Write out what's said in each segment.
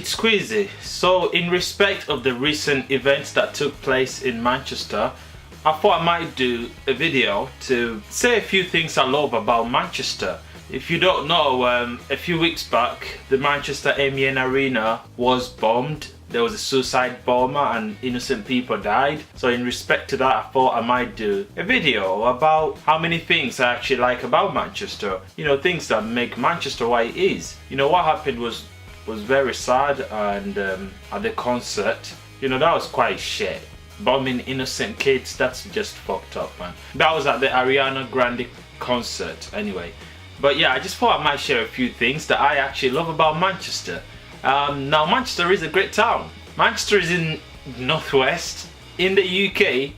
it's Squeezy. So in respect of the recent events that took place in Manchester, I thought I might do a video to say a few things I love about Manchester. If you don't know, a few weeks back the Manchester MEN Arena was bombed. There was a suicide bomber and innocent people died. So in respect to that, I thought I might do a video about how many things I actually like about Manchester. You know, things that make Manchester what it is. You know, what happened was very sad, and at the concert, you know, that was quite shit. Bombing innocent kids, that's just fucked up, man. That was at the Ariana Grande concert anyway. But yeah, I just thought I might share a few things that I actually love about Manchester. Now, Manchester is a great town. Manchester is in Northwest, in the UK,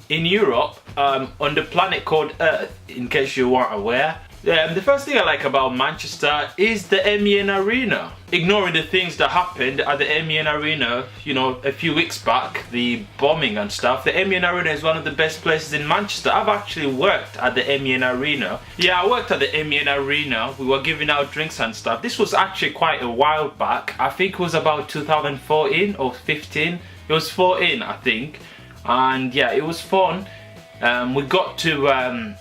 in Europe, on the planet called Earth, in case you weren't aware. The first thing I like about Manchester is the MEN Arena. Ignoring the things that happened at the MEN Arena, you know, a few weeks back, the bombing and stuff, the MEN Arena is one of the best places in Manchester. I've actually worked at the MEN Arena. Yeah, I worked at the MEN Arena. We were giving out drinks and stuff. This was actually quite a while back. I think it was about 2014 or 15. It was 14, I think. And yeah, it was fun. We got to...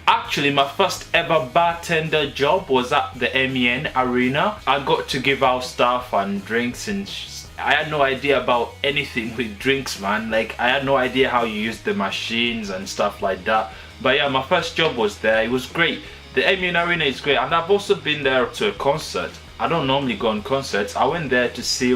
Actually, my first ever bartender job was at the MEN Arena. I got to give out stuff and drinks, and I had no idea about anything with drinks, man. Like, I had no idea how you use the machines and stuff like that. But yeah, my first job was there. It was great. The MEN Arena is great, and I've also been there to a concert. I don't normally go on concerts. I went there to see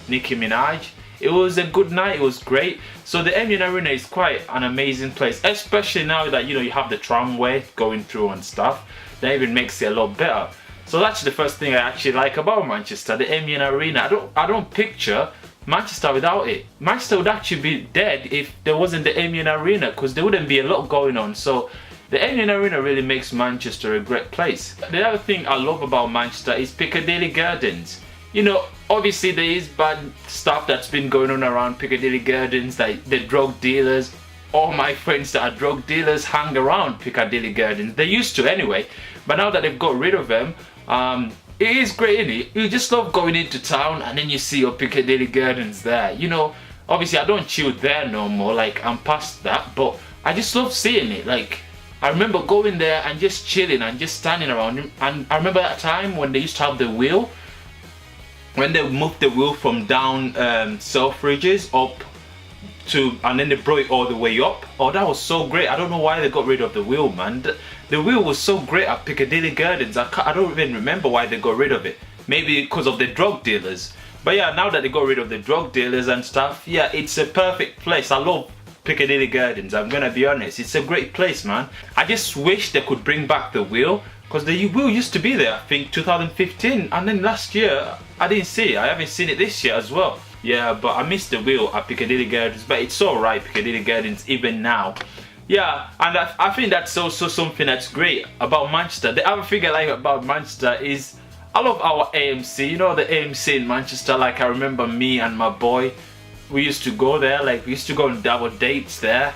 Nicki Minaj. It was a good night, it was great. So the MEN Arena is quite an amazing place, especially now that, you know, you have the tramway going through and stuff. That even makes it a lot better. So that's the first thing I actually like about Manchester, the MEN Arena. I don't picture Manchester without it. Manchester would actually be dead if there wasn't the MEN Arena, because there wouldn't be a lot going on. So the MEN Arena really makes Manchester a great place. The other thing I love about Manchester is Piccadilly Gardens. You know, obviously there is bad stuff that's been going on around Piccadilly Gardens, like the drug dealers. All my friends that are drug dealers hang around Piccadilly Gardens. They used to anyway, but now that they've got rid of them, it is great, isn't it? You just love going into town and then you see your Piccadilly Gardens there. You know, obviously I don't chill there no more, like I'm past that, but I just love seeing it. Like, I remember going there and just chilling and just standing around. And I remember that time when they used to have the wheel. When they moved the wheel from down Selfridges up to, and then they brought it all the way up. Oh, that was so great. I don't know why they got rid of the wheel, man. The wheel was so great at Piccadilly Gardens. I don't even remember why they got rid of it. Maybe because of the drug dealers. But yeah, now that they got rid of the drug dealers and stuff, yeah, it's a perfect place. I love Piccadilly Gardens, I'm gonna be honest. It's a great place, man. I just wish they could bring back the wheel, because the wheel used to be there, I think 2015, and then last year I didn't see it. I haven't seen it this year as well. Yeah, but I missed the wheel at Piccadilly Gardens, but it's alright, Piccadilly Gardens, even now. Yeah, and I think that's also something that's great about Manchester. The other thing I like about Manchester is I love our AMC. You know, the AMC in Manchester, like I remember me and my boy, we used to go there, like we used to go on double dates there,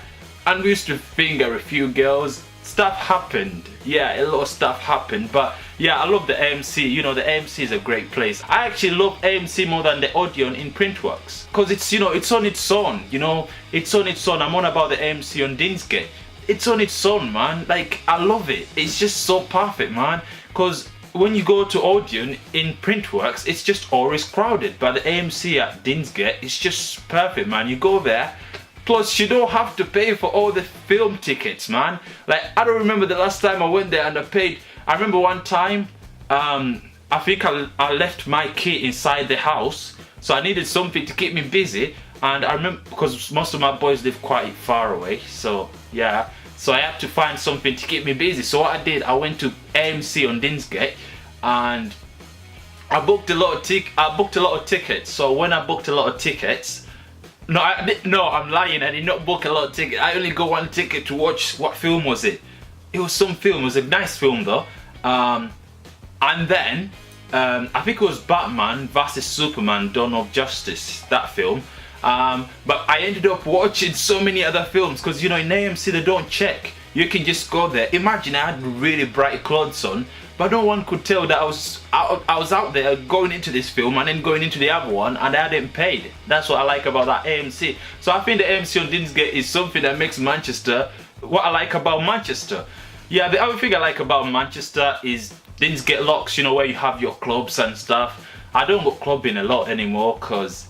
and we used to finger a few girls. Stuff happened, yeah, a lot of stuff happened, but yeah, I love the AMC. You know, the AMC is a great place. I actually love AMC more than the Odeon in Printworks, because it's, you know, it's on its own, you know, it's on its own. I'm on about the AMC on Deansgate. It's on its own, man. Like, I love it. It's just so perfect, man, because when you go to Odeon in Printworks, it's just always crowded, but the AMC at Deansgate, it's just perfect, man. You go there, plus you don't have to pay for all the film tickets, man. Like, I don't remember the last time I went there and I paid. I remember one time, I think I left my key inside the house, so I needed something to keep me busy, and I remember, because most of my boys live quite far away, so yeah, so I had to find something to keep me busy. So what I did, I went to AMC on Deansgate, and I booked a lot of tickets. So when I booked a lot of tickets, no, I'm lying. I did not book a lot of tickets. I only got one ticket to watch. What film was it? It was some film. It was a nice film though. And then I think it was Batman vs Superman: Dawn of Justice. That film. But I ended up watching so many other films, because, you know, in AMC they don't check You can just go there. Imagine I had really bright clothes on, but no one could tell that I was out there going into this film and then going into the other one, and I hadn't paid. That's what I like about that AMC. So I think the AMC on Dinsgate is something that makes Manchester what I like about Manchester. Yeah, the other thing I like about Manchester is Dinsgate Locks, you know, where you have your clubs and stuff. I don't go clubbing a lot anymore because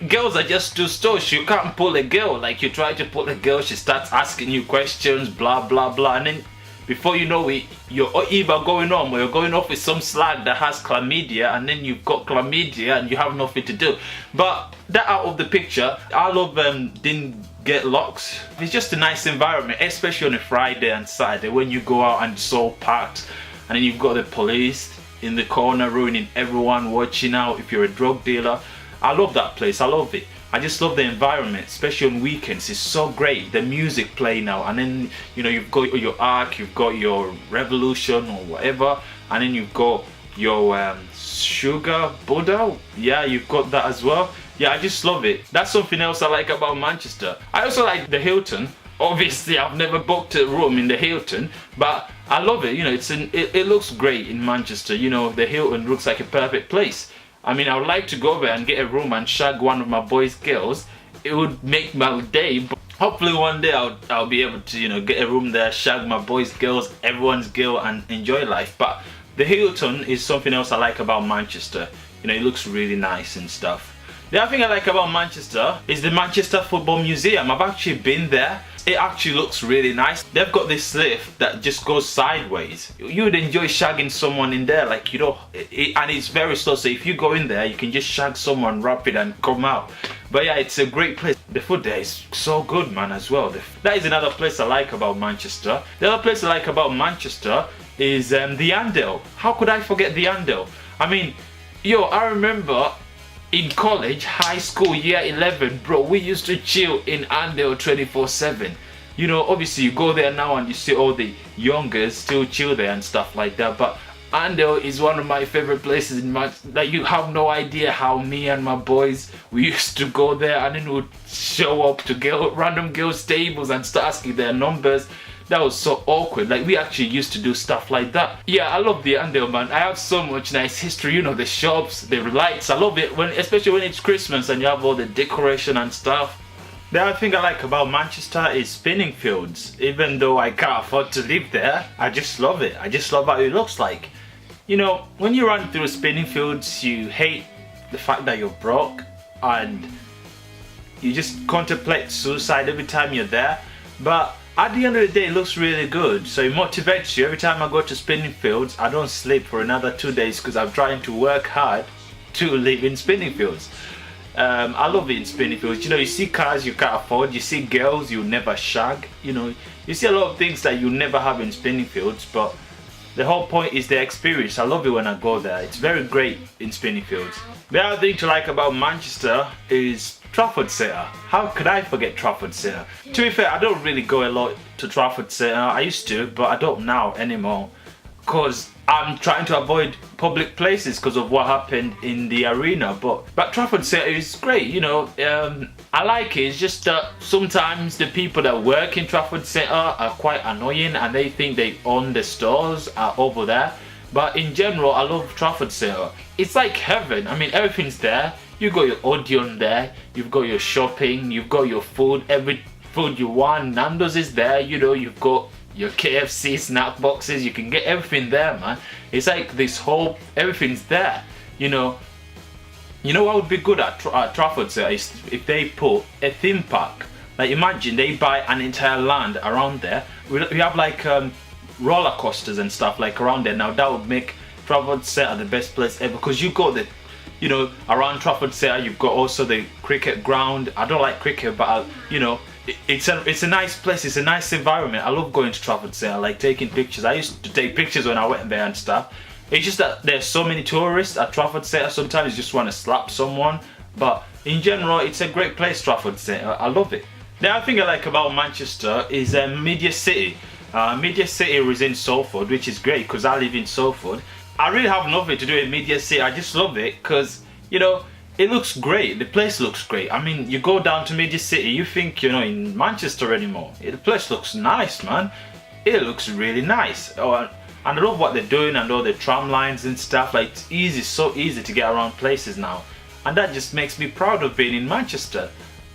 girls are just too stush. You can't pull a girl. Like, you try to pull a girl, she starts asking you questions, blah blah blah, and then before you know it, you're either going on or you're going off with some slag that has chlamydia, and then you've got chlamydia and you have nothing to do. But that out of the picture, I love Dinsgate Locks. It's just a nice environment, especially on a Friday and Saturday when you go out and it's all packed, and then you've got the police in the corner ruining everyone, watching out if you're a drug dealer. I love that place. I love it. I just love the environment, especially on weekends. It's so great. The music playing now, and then, you know, you've got your Ark, you've got your Revolution or whatever, and then you've got your Sugar Buddha. Yeah, you've got that as well. Yeah, I just love it. That's something else I like about Manchester. I also like the Hilton. Obviously, I've never booked a room in the Hilton, but I love it. You know, it looks great in Manchester. You know, the Hilton looks like a perfect place. I mean, I would like to go there and get a room and shag one of my boys' girls. It would make my day. But hopefully one day I'll be able to, you know, get a room there, shag my boys' girls, everyone's girl, and enjoy life. But the Hilton is something else I like about Manchester. You know, it looks really nice and stuff. The other thing I like about Manchester is the Manchester Football Museum. I've actually been there. It actually looks really nice. They've got this lift that just goes sideways. You would enjoy shagging someone in there, like, you know, and it's very slow, so if you go in there, you can just shag someone rapid and come out. But yeah, it's a great place. The food there is so good, man, as well. That is another place I like about Manchester. The other place I like about Manchester is the Andale. How could I forget the Andale? I mean, yo, I remember in college, high school, year 11, bro, we used to chill in Andale 24/7. You know, obviously you go there now and you see all the youngers still chill there and stuff like that, but Andale is one of my favorite places in Manchester. Like, you have no idea how me and my boys, we used to go there and then we'd show up to random girls' tables and start asking their numbers. That was so awkward. Like, we actually used to do stuff like that. Yeah, I love the Andale, man. I have so much nice history. You know, the shops, the lights. I love it, especially when it's Christmas and you have all the decoration and stuff. The other thing I like about Manchester is Spinningfields. Even though I can't afford to live there, I just love it. I just love how it looks like. You know, when you run through Spinningfields, you hate the fact that you're broke and you just contemplate suicide every time you're there. But at the end of the day, it looks really good, so it motivates you. Every time I go to Spinningfields, I don't sleep for another 2 days because I'm trying to work hard to live in Spinningfields. I love it in Spinningfields. You know, you see cars you can't afford, you see girls you never shag, you know, you see a lot of things that you never have in Spinningfields, but the whole point is the experience. I love it when I go there. It's very great in Spinningfields. The other thing to like about Manchester is Trafford Centre. How could I forget Trafford Centre? To be fair, I don't really go a lot to Trafford Centre. I used to, but I don't now anymore, because I'm trying to avoid public places because of what happened in the arena. But Trafford Centre is great, you know. I like it. It's just that sometimes the people that work in Trafford Centre are quite annoying and they think they own the stores over there. But in general, I love Trafford Centre. It's like heaven. I mean, everything's there. You got your Odeon there, you've got your shopping, you've got your food, every food you want. Nando's is there, you know, you've got your KFC snack boxes, you can get everything there, man. It's like this whole, everything's there, you know. You know what would be good at Trafford Centre is if they put a theme park. Like, imagine they buy an entire land around there. We have like roller coasters and stuff like around there. Now that would make Trafford Centre the best place ever, because you got the, you know, around Trafford Centre you've got also the cricket ground. I don't like cricket, but you know, it's a nice place. It's a nice environment. I love going to Trafford Centre. I like taking pictures. I used to take pictures when I went there and stuff. It's just that there's so many tourists at Trafford Centre. Sometimes you just want to slap someone, but in general, it's a great place, Trafford Centre. I love it. The other thing I like about Manchester is Media City. Media City is in Salford, which is great because I live in Salford. I really have nothing to do with Media City. I just love it because, you know, it looks great. The place looks great. I mean, you go down to Media City, you think you're not in Manchester anymore. The place looks nice, man. It looks really nice. Oh, and I love what they're doing and all the tram lines and stuff. Like, it's easy, so easy to get around places now. And that just makes me proud of being in Manchester.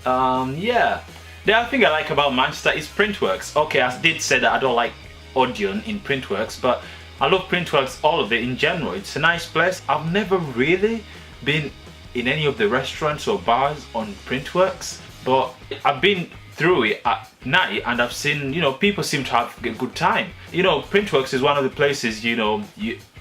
Yeah. The other thing I like about Manchester is Printworks. Okay, I did say that I don't like Odeon in Printworks, but I love Printworks, all of it in general. It's a nice place. I've never really been in any of the restaurants or bars on Printworks, but I've been through it at night and I've seen, people seem to have a good time. Printworks is one of the places,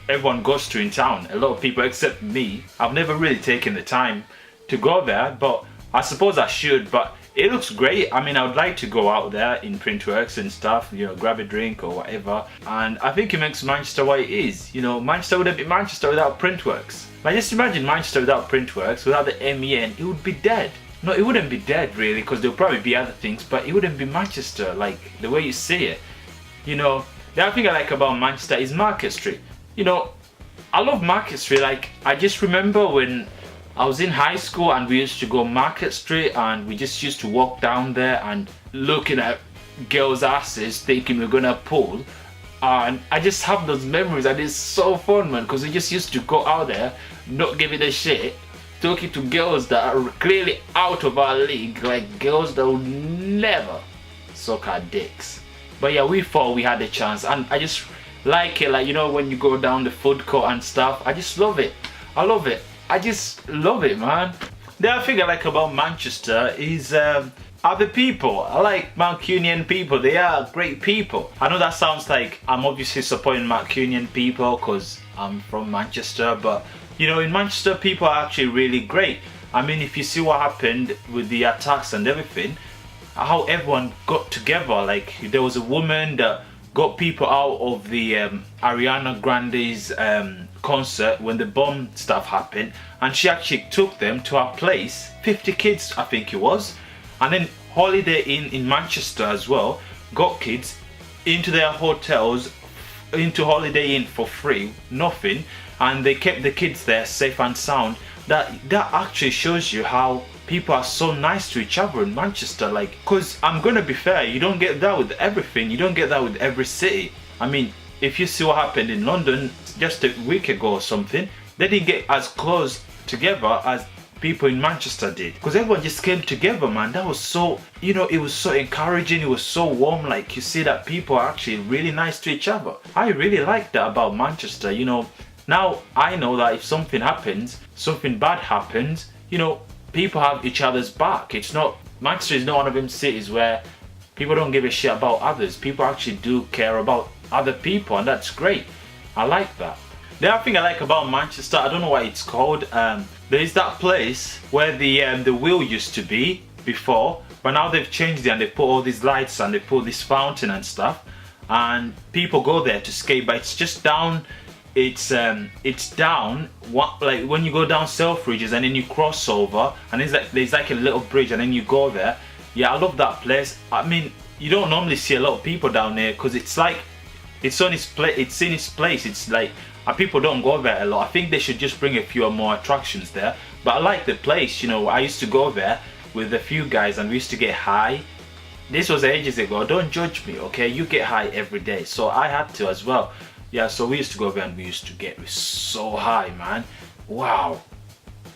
everyone goes to in town. A lot of people except me. I've never really taken the time to go there, but I suppose I should. But it looks great. I mean, I would like to go out there in Printworks and stuff, grab a drink or whatever. And I think it makes Manchester what it is. Manchester wouldn't be Manchester without Printworks. Like, just imagine Manchester without Printworks, without the MEN, it would be dead. No, it wouldn't be dead really, because there'll probably be other things, but it wouldn't be Manchester like the way you see it. The other thing I like about Manchester is Market Street. I love Market Street. Like, I just remember when I was in high school and we used to go Market Street and we just used to walk down there and looking at girls' asses thinking we're gonna pull. And I just have those memories and it's so fun, man, because we just used to go out there, not giving a shit, talking to girls that are clearly out of our league, like girls that would never suck our dicks. But yeah, we thought we had a chance, and I just like it, like, when you go down the food court and stuff, I just love it. I love it. I just love it, man. The other thing I like about Manchester is other people. I like Mancunian people. They are great people. I know that sounds like I'm obviously supporting Mancunian people because I'm from Manchester, but in Manchester people are actually really great. I mean, if you see what happened with the attacks and everything, how everyone got together. Like, there was a woman that got people out of the Ariana Grande's concert when the bomb stuff happened, and she actually took them to her place, 50 kids I think it was, and then Holiday Inn in Manchester as well got kids into their hotels, into Holiday Inn for free, nothing, and they kept the kids there safe and sound. That actually shows you how people are so nice to each other in Manchester. Like, because I'm gonna be fair, you don't get that with everything, you don't get that with every city. I mean, if you see what happened in London just a week ago or something, they didn't get as close together as people in Manchester did, because everyone just came together, man. That was so, it was so encouraging, it was so warm. Like, you see that people are actually really nice to each other. I really like that about Manchester. Now I know that if something happens, something bad happens, people have each other's back. Manchester is not one of them cities where people don't give a shit about others. People actually do care about other people, and that's great. I like that. The other thing I like about Manchester, I don't know what it's called. There is that place where the wheel used to be before, but now they've changed it and they put all these lights and they put this fountain and stuff, and people go there to skate. But it's just down. It's down. Like when you go down Selfridges and then you cross over, and there's like a little bridge, and then you go there. Yeah, I love that place. I mean, you don't normally see a lot of people down there because it's like it's in its place. It's like people don't go there a lot. I think they should just bring a few more attractions there. But I like the place. I used to go there with a few guys and we used to get high. This was ages ago. Don't judge me, okay? You get high every day, so I had to as well. Yeah, so we used to go there and we used to get so high, man. Wow.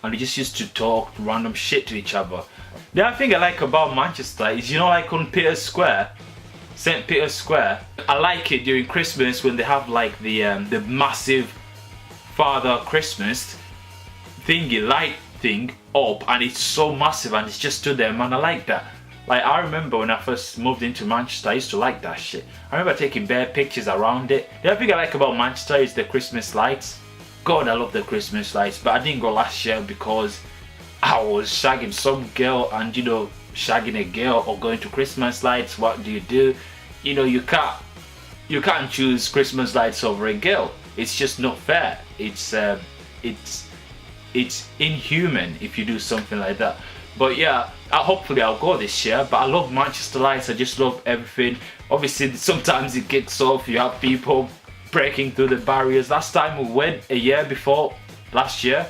And we just used to talk random shit to each other. The other thing I like about Manchester is, like on Peter's Square, St. Peter's Square, I like it during Christmas when they have like the massive Father Christmas thingy, light thing up, and it's so massive and it's just stood there, man. I like that. Like, I remember when I first moved into Manchester, I used to like that shit. I remember taking bare pictures around it. The other thing I like about Manchester is the Christmas lights. God, I love the Christmas lights, but I didn't go last year because I was shagging some girl, and shagging a girl or going to Christmas lights, what do? You can't choose Christmas lights over a girl. It's just not fair. It's inhuman if you do something like that. But yeah, hopefully I'll go this year. But I love Manchester lights. I just love everything. Obviously, sometimes it kicks off. You have people breaking through the barriers. Last time we went, a year before last year,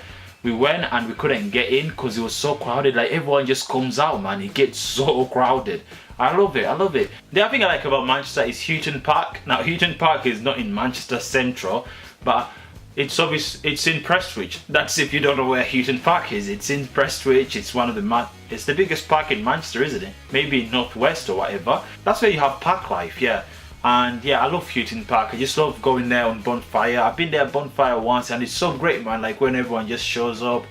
we went and we couldn't get in because it was so crowded. Like everyone just comes out, man. It gets so crowded. I love it. I love it. The other thing I like about Manchester is Houghton Park. Now Houghton Park is not in Manchester Central, but it's obvious it's in Prestwich. That's if you don't know where Houghton Park is. It's in Prestwich. It's one of the it's the biggest park in Manchester, isn't it? Maybe in Northwest or whatever. That's where you have Parklife, yeah. And yeah, I love Houghton Park. I just love going there on Bonfire. I've been there at Bonfire once and it's so great, man. Like when everyone just shows up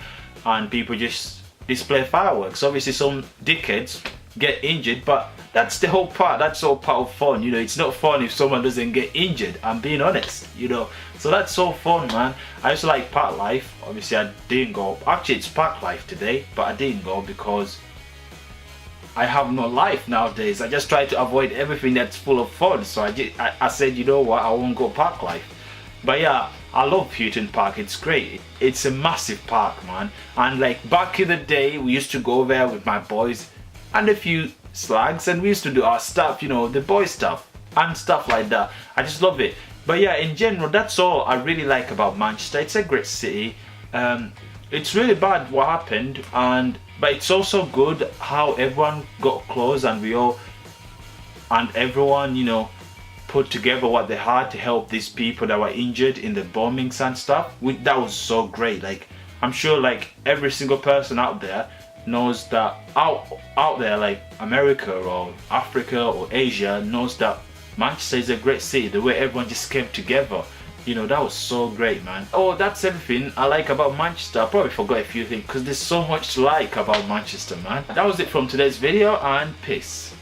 and people just display fireworks. Obviously some dickheads get injured, but that's the whole part. That's all part of fun, you know. It's not fun if someone doesn't get injured, I'm being honest, you know. So that's so fun, man. I used to like Parklife. Obviously I didn't go. Actually it's Parklife today, but I didn't go because I have no life nowadays. I just try to avoid everything that's full of fun. So I said, you know what, I won't go Parklife. But yeah, I love Houghton Park. It's great. It's a massive park, man. And like back in the day, we used to go there with my boys and a few slags, and we used to do our stuff, you know, the boy stuff and stuff like that. I just love it. But yeah, in general, that's all I really like about Manchester. It's a great city. It's really bad what happened, but it's also good how everyone got close and everyone, you know, put together what they had to help these people that were injured in the bombings and stuff. That was so great. Like I'm sure like every single person out there knows that out there, like America or Africa or Asia, knows that Manchester is a great city. The way everyone just came together, you know, that was so great, man. Oh, that's everything I like about Manchester. I probably forgot a few things because there's so much to like about Manchester, man. That was it from today's video, and peace.